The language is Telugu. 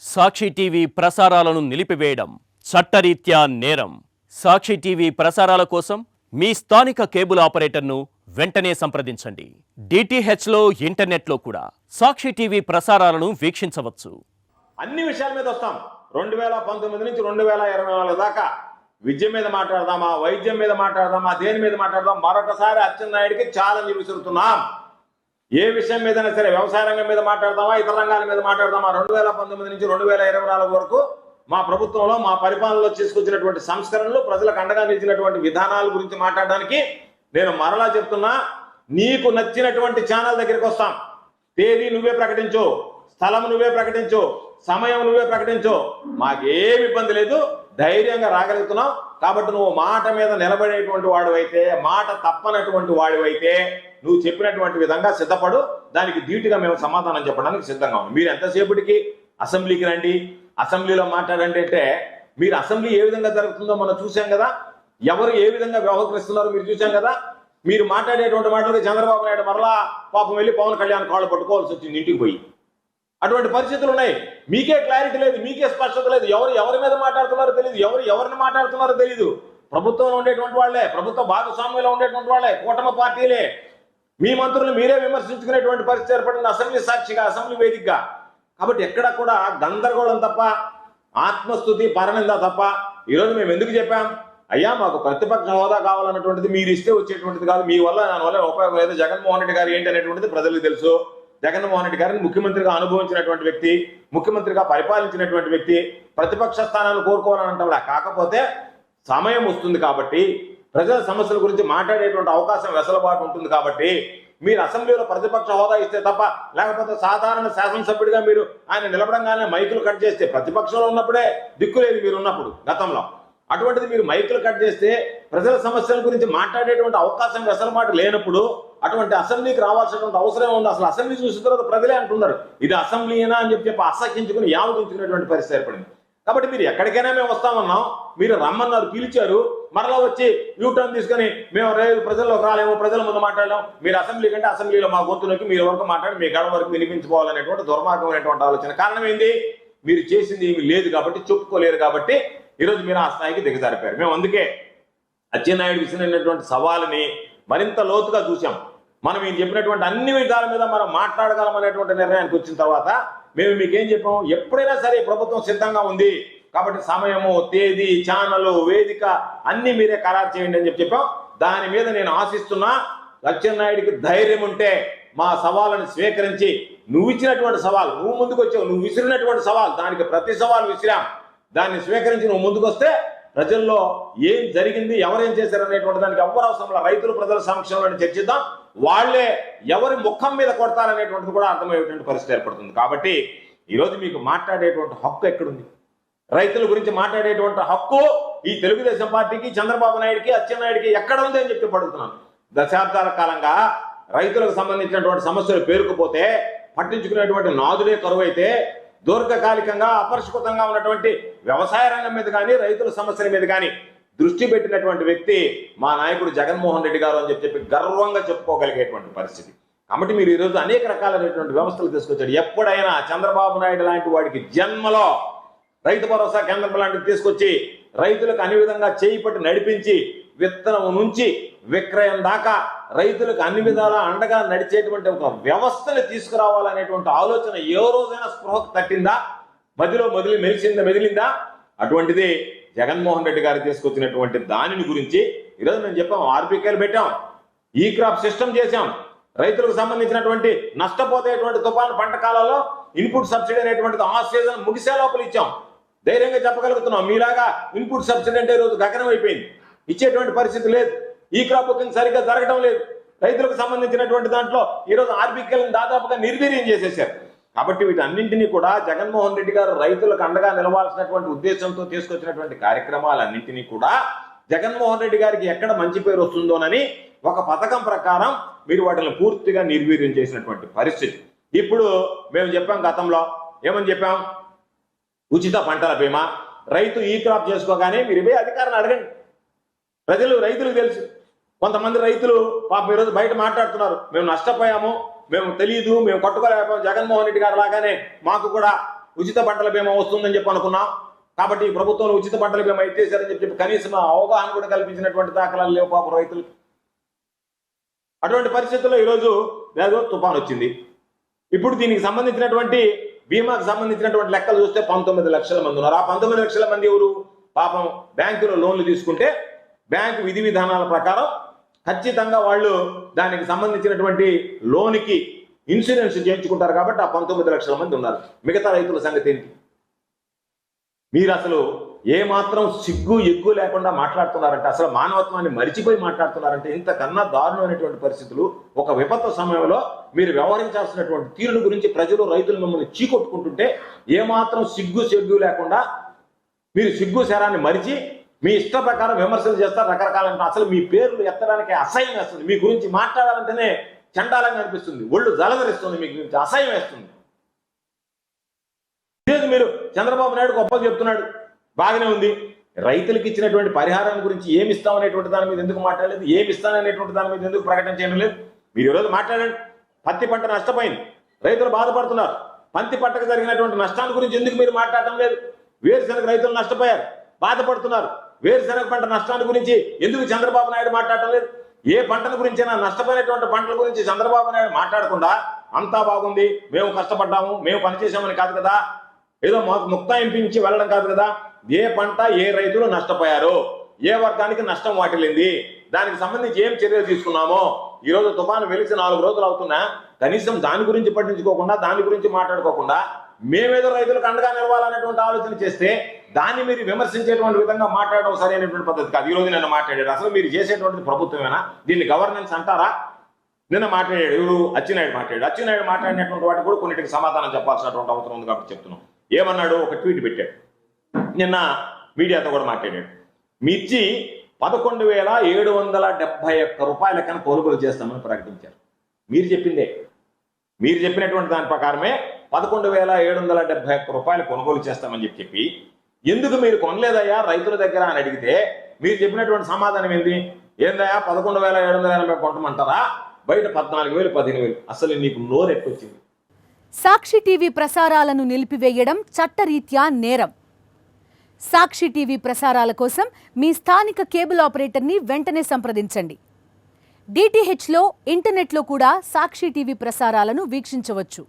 సాక్షి టీవీ ప్రసారాలను నిలిపివేయడం చట్టరీత్యా నేరం. సాక్షి టీవీ ప్రసారాల కోసం మీ స్థానిక కేబుల్ ఆపరేటర్ను వెంటనే సంప్రదించండి. డిటిహెచ్లో ఇంటర్నెట్లో కూడా సాక్షి టీవీ ప్రసారాలను వీక్షించవచ్చు. అన్ని విషయాల మీద వస్తాం. 2019 నుంచి 2024 దాకా విద్య మీద మాట్లాడదామా, వైద్యం మీద మాట్లాడదామా, దేని మీద మాట్లాడదాం, మరొకసారి అచ్చెన్నాయుడికి ఛాలెంజ్ విసురుతున్నాం. ఏ విషయం మీదైనా సరే, వ్యవసాయ రంగం మీద మాట్లాడదామా, ఇతర రంగాల మీద మాట్లాడదామా, 2019 నుంచి 2024 వరకు మా ప్రభుత్వంలో, మా పరిపాలనలో తీసుకొచ్చినటువంటి సంస్కరణలు, ప్రజలకు అండగా నిలిచినటువంటి విధానాల గురించి మాట్లాడడానికి నేను మరలా చెప్తున్నా, నీకు నచ్చినటువంటి ఛానల్ దగ్గరికి వస్తాం. తేదీ నువ్వే ప్రకటించు, స్థలం నువ్వే ప్రకటించు, సమయం నువ్వే ప్రకటించు, మాకేమి ఇబ్బంది లేదు, ధైర్యంగా రాగలుగుతున్నాం. కాబట్టి నువ్వు మాట మీద నిలబడేటువంటి వాడివైతే, మాట తప్పనటువంటి వాడివైతే నువ్వు చెప్పినటువంటి విధంగా సిద్ధపడు. దానికి ధీటుగా మేము సమాధానం చెప్పడానికి సిద్ధంగా ఉన్నాం. మీరు ఎంతసేపటికి అసెంబ్లీకి రండి, అసెంబ్లీలో మాట్లాడండి అంటే, మీరు అసెంబ్లీ ఏ విధంగా జరుగుతుందో మనం చూసాం కదా, ఎవరు ఏ విధంగా వ్యవహరిస్తున్నారో మీరు చూసాం కదా. మీరు మాట్లాడేటువంటి మాటలకి చంద్రబాబు నాయుడు మరలా పాపం వెళ్ళి పవన్ కళ్యాణ్ కాళ్ళు పట్టుకోవాల్సి వచ్చింది ఇంటికి పోయి. అటువంటి పరిస్థితులు ఉన్నాయి. మీకే క్లారిటీ లేదు, మీకే స్పష్టత లేదు, ఎవరి మీద మాట్లాడుతున్నారో తెలియదు, ఎవరిని మాట్లాడుతున్నారో తెలియదు. ప్రభుత్వంలో ఉండేటువంటి వాళ్ళే, ప్రభుత్వ భాగస్వామ్యంలో ఉండేటువంటి వాళ్ళే, కూటమి పార్టీలే, మీ మంత్రులు మీరే విమర్శించుకునేటువంటి పరిస్థితి ఏర్పడింది అసెంబ్లీ సాక్షిగా, అసెంబ్లీ వేదికగా. కాబట్టి ఎక్కడ కూడా గందరగోళం తప్ప, ఆత్మస్తుతి పరనింద తప్ప. ఈరోజు మేము ఎందుకు చెప్పాం, అయ్యా మాకు ప్రతిపక్ష హోదా కావాలన్నటువంటిది మీరు ఇస్తే వచ్చేటువంటిది కాదు, మీ వల్ల దాని వల్ల ఉపయోగం లేదు. జగన్మోహన్ రెడ్డి గారు ఏంటి అనేటువంటిది ప్రజలకు తెలుసు. జగన్మోహన్ రెడ్డి గారిని ముఖ్యమంత్రిగా అనుభవించినటువంటి వ్యక్తి, ముఖ్యమంత్రిగా పరిపాలించినటువంటి వ్యక్తి, ప్రతిపక్ష స్థానాన్ని కోరుకోవాలంటే కాకపోతే సమయం వస్తుంది కాబట్టి, ప్రజల సమస్యల గురించి మాట్లాడేటువంటి అవకాశం, వెసులుబాటు ఉంటుంది కాబట్టి మీరు అసెంబ్లీలో ప్రతిపక్ష హోదా ఇస్తే తప్ప, లేకపోతే సాధారణ శాసనసభ్యుడిగా మీరు ఆయన నిలబడంగానే మైకులు కట్ చేస్తే, ప్రతిపక్షంలో ఉన్నప్పుడే దిక్కు లేదు మీరు ఉన్నప్పుడు గతంలో, అటువంటిది మీరు మైకులు కట్ చేస్తే ప్రజల సమస్యల గురించి మాట్లాడేటువంటి అవకాశం, వెసులుబాటు లేనప్పుడు అటువంటి అసెంబ్లీకి రావాల్సినటువంటి అవసరం ఉంది. అసలు అసెంబ్లీ చూసిన తర్వాత ప్రజలే అంటున్నారు ఇది అసెంబ్లీనా అని చెప్పి అసహించుకుని యావగించుకునేటువంటి పరిస్థితి ఏర్పడింది. కాబట్టి మీరు ఎక్కడికైనా మేము వస్తామన్నాం, మీరు రమ్మన్నారు, పిలిచారు, మరలా వచ్చి యూటర్న్ తీసుకొని మేము ప్రజల్లోకి రాలేము, ప్రజల ముందు మాట్లాడలేము, మీరు అసెంబ్లీ కంటే అసెంబ్లీలో మా గొంతులోకి మీరు వరకు మాట్లాడి మీ గడ వరకు వినిపించుకోవాలనేటువంటి దుర్మార్గమైనటువంటి ఆలోచన. కారణం ఏంది, మీరు చేసింది ఏమి లేదు కాబట్టి, చెప్పుకోలేరు కాబట్టి ఈరోజు మీరు ఆ స్థాయికి దిగజారిపోయారు. మేము అందుకే అచ్చెన్నాయుడు విసిరినటువంటి సవాలుని మరింత లోతుగా చూసాం. మనం ఈయన చెప్పినటువంటి అన్ని విధాల మీద మనం మాట్లాడగలం అనేటువంటి నిర్ణయానికి వచ్చిన తర్వాత మేము మీకేం చెప్పాం, ఎప్పుడైనా సరే ప్రభుత్వం సిద్ధంగా ఉంది కాబట్టి సమయము, తేదీ, ఛానల్, వేదిక అన్ని మీరే ఖరారు చేయండి అని చెప్పాం. దాని మీద నేను ఆశిస్తున్నా, అచ్చెన్నాయుడికి ధైర్యం ఉంటే మా సవాళ్ళని స్వీకరించి, నువ్వు ఇచ్చినటువంటి సవాల్, నువ్వు ముందుకు వచ్చావు, నువ్వు విసిరినటువంటి సవాల్, దానికి ప్రతి సవాల్ విసిరాం, దాన్ని స్వీకరించి నువ్వు ముందుకు వస్తే ప్రజల్లో ఏం జరిగింది, ఎవరేం చేశారు అనేటువంటి దానికి ఎవరు అవసరంలో రైతులు ప్రజల సమక్షంలో చర్చిద్దాం. వాళ్లే ఎవరి ముఖం మీద కొడతారనేటువంటిది కూడా అర్థమయ్యేటువంటి పరిస్థితి ఏర్పడుతుంది. కాబట్టి ఈరోజు మీకు మాట్లాడేటువంటి హక్కు ఎక్కడుంది, రైతుల గురించి మాట్లాడేటువంటి హక్కు ఈ తెలుగుదేశం పార్టీకి, చంద్రబాబు నాయుడికి, అచ్చెన్నాయుడికి ఎక్కడ ఉంది అని చెప్పి పడుతున్నాను. దశాబ్దాల కాలంగా రైతులకు సంబంధించినటువంటి సమస్యలు పేరుకుపోతే పట్టించుకునేటువంటి నాదులే కరువైతే, దీర్ఘకాలికంగా అపరిష్కృతంగా ఉన్నటువంటి వ్యవసాయ రంగం మీద కానీ, రైతుల సమస్యల మీద కానీ దృష్టి పెట్టినటువంటి వ్యక్తి మా నాయకుడు జగన్మోహన్ రెడ్డి గారు అని చెప్పి గర్వంగా చెప్పుకోగలిగేటువంటి పరిస్థితి. కాబట్టి మీరు ఈరోజు అనేక రకాలైనటువంటి వ్యవస్థలు తీసుకొచ్చాడు. ఎప్పుడైనా చంద్రబాబు నాయుడు లాంటి వాడికి జన్మలో రైతు భరోసా కేంద్రం లాంటివి తీసుకొచ్చి రైతులకు అన్ని విధంగా చేయి పట్టి నడిపించి, విత్తనం నుంచి విక్రయం దాకా రైతులకు అన్ని విధాలా అండగా నడిచేటువంటి ఒక వ్యవస్థను తీసుకురావాలనేటువంటి ఆలోచన ఏ రోజైనా స్పృహకు తట్టిందా, మధ్యలో మెదిలిందా? అటువంటిది జగన్మోహన్ రెడ్డి గారు తీసుకొచ్చినటువంటి దానిని గురించి ఈరోజు మేము చెప్పాం. ఆర్బీకేలు పెట్టాం, ఈ క్రాప్ సిస్టమ్ చేశాం, రైతులకు సంబంధించినటువంటి నష్టపోతేటువంటి తుఫాను పంట కాలంలో ఇన్పుట్ సబ్సిడీ అనేటువంటిది ఆ సీజన్ ముగిసే లోపల ఇచ్చాం. ధైర్యంగా చెప్పగలుగుతున్నాం. మీలాగా ఇన్పుట్ సబ్సిడీ అంటే ఈరోజు గగనం అయిపోయింది, ఇచ్చేటువంటి పరిస్థితి లేదు. ఈ క్రాప్ బుకింగ్ సరిగ్గా జరగడం లేదు. రైతులకు సంబంధించినటువంటి దాంట్లో ఈరోజు ఆర్బీకేలను దాదాపుగా నిర్వీర్యం చేసేశారు. కాబట్టి వీటన్నింటినీ కూడా జగన్మోహన్ రెడ్డి గారు రైతులకు అండగా నిలవాల్సినటువంటి ఉద్దేశంతో తీసుకొచ్చినటువంటి కార్యక్రమాలన్నింటినీ కూడా జగన్మోహన్ రెడ్డి గారికి ఎక్కడ మంచి పేరు వస్తుందోనని ఒక పథకం ప్రకారం మీరు వాటిని పూర్తిగా నిర్వీర్యం చేసినటువంటి పరిస్థితి. ఇప్పుడు మేము చెప్పాం, గతంలో ఏమని చెప్పాం, ఉచిత పంటల బీమా, రైతు ఈ క్రాప్ చేసుకోగానే మీరు పోయి అధికారాన్ని అడగండి. రైతులకు తెలుసు. కొంతమంది రైతులు పాపం ఈరోజు బయట మాట్లాడుతున్నారు, మేము నష్టపోయాము, మేము తెలియదు, మేము కట్టుకోలేకపోయాము, జగన్మోహన్ రెడ్డి గారు లాగానే మాకు కూడా ఉచిత పంటల బీమా వస్తుందని చెప్పి అనుకున్నాం. కాబట్టి ఈ ప్రభుత్వంలో ఉచిత పంటల బీమా ఇచ్చేశారని చెప్పి కనీసం అవగాహన కూడా కల్పించినటువంటి దాఖలాలు లేవు పాపం రైతులు. అటువంటి పరిస్థితుల్లో ఈరోజు ఏదో తుఫాన్ వచ్చింది. ఇప్పుడు దీనికి సంబంధించినటువంటి బీమాకు సంబంధించినటువంటి లెక్కలు చూస్తే 19 లక్షల మంది ఉన్నారు. ఆ 19 లక్షల మంది ఎవరు? పాపం బ్యాంకులో లోన్లు తీసుకుంటే బ్యాంకు విధి విధానాల ప్రకారం ఖచ్చితంగా వాళ్ళు దానికి సంబంధించినటువంటి లోనికి ఇన్సూరెన్స్ చేయించుకుంటారు. కాబట్టి ఆ 19 లక్షల మంది ఉన్నారు. మిగతా రైతుల సంగతి ఏంటి? మీరు అసలు ఏమాత్రం సిగ్గు ఎగ్గు లేకుండా మాట్లాడుతున్నారంటే, అసలు మానవత్వాన్ని మరిచిపోయి మాట్లాడుతున్నారంటే, ఇంతకన్నా దారుణమైనటువంటి పరిస్థితులు. ఒక విపత్తు సమయంలో మీరు వ్యవహరించాల్సినటువంటి తీరుల గురించి ప్రజలు రైతులు మిమ్మల్ని చీకొట్టుకుంటుంటే ఏమాత్రం సిగ్గు లేకుండా మీరు సిగ్గు శరాన్ని మరిచి మీ ఇష్ట ప్రకారం విమర్శలు చేస్తారు. రకరకాల అసలు మీ పేర్లు ఎత్తడానికి అసహ్యం వేస్తుంది. మీ గురించి మాట్లాడాలంటేనే చండాలంగా అనిపిస్తుంది. ఒళ్ళు జలధరిస్తుంది. మీ గురించి అసహ్యం వేస్తుంది. మీరు చంద్రబాబు నాయుడు గొప్పగా చెప్తున్నాడు, బాగానే ఉంది. రైతులకు ఇచ్చినటువంటి పరిహారం గురించి ఏమి ఇస్తామనేటువంటి దాని మీద ఎందుకు మాట్లాడలేదు? ఏమి ఇస్తాననేటువంటి దాని మీద ఎందుకు ప్రకటన చేయడం లేదు? మీరు ఈరోజు మాట్లాడండి. పత్తి పంట నష్టపోయింది, రైతులు బాధపడుతున్నారు. పత్తి పంటకు జరిగినటువంటి నష్టాల గురించి ఎందుకు మీరు మాట్లాడటం లేదు? వేరుశనగ రైతులు నష్టపోయారు, బాధపడుతున్నారు. వేరుశనగ పంట నష్టాల గురించి ఎందుకు చంద్రబాబు నాయుడు మాట్లాడటం లేదు? ఏ పంటల గురించైనా నష్టపోయినటువంటి పంటల గురించి చంద్రబాబు నాయుడు మాట్లాడకుండా అంతా బాగుంది, మేము కష్టపడ్డాము, మేము పనిచేసామని కాదు కదా, ఏదో ముక్తాయింపించి వెళ్ళడం కాదు కదా. ఏ పంట ఏ రైతులు నష్టపోయారో, ఏ వర్గానికి నష్టం వాటిల్లింది, దానికి సంబంధించి ఏం చర్యలు తీసుకున్నామో. ఈరోజు తుఫాను వెలిసి 4 రోజులు అవుతున్నా కనీసం దాని గురించి పట్టించుకోకుండా, దాని గురించి మాట్లాడుకోకుండా మేమేదో రైతులకు అండగా నిలవాలనేటువంటి ఆలోచన చేస్తే దాన్ని మీరు విమర్శించేటువంటి విధంగా మాట్లాడడం సరైనటువంటి పద్ధతి కాదు. ఈ రోజు నిన్న మాట్లాడారు. అసలు మీరు చేసేటువంటిది ప్రభుత్వమేనా? దీన్ని గవర్నెన్స్ అంటారా? నిన్న మాట్లాడాడు ఎవరు? అచ్చెన్నాయుడు మాట్లాడాడు. అచ్చెన్నాయుడు మాట్లాడినటువంటి వాటికి కూడా కొన్నిటికి సమాధానం చెప్పాల్సినటువంటి అవసరం ఉంది కాబట్టి చెప్తున్నాం. ఏమన్నాడు? ఒక ట్వీట్ పెట్టాడు. నిన్న మీడియాతో కూడా మాట్లాడాడు. మిర్చి 11,771 రూపాయల కన్నా కొనుగోలు చేస్తామని ప్రకటించారు. మీరు చెప్పిందే, మీరు చెప్పినటువంటి దాని ప్రకారమే 11,771 రూపాయలు కొనుగోలు చేస్తామని చెప్పి ఎందుకు మీరు కొనలేదయ్యా రైతుల దగ్గర అని అడిగితే మీరు చెప్పినటువంటి సమాధానం ఏంది? ఏందయ్యా 11,780 కొంటమంటారా? బయట 14,000 15,000. అసలు నీకు నోరు ఎట్టొచ్చింది? సాక్షి టీవీ ప్రసారాలను నిలిపివేయడం చట్టరీత్యా నేరం. సాక్షి టీవీ ప్రసారాల కోసం మీ స్థానిక కేబుల్ ఆపరేటర్ని వెంటనే సంప్రదించండి. DTHలో ఇంటర్నెట్లో కూడా సాక్షి టీవీ ప్రసారాలను వీక్షించవచ్చు.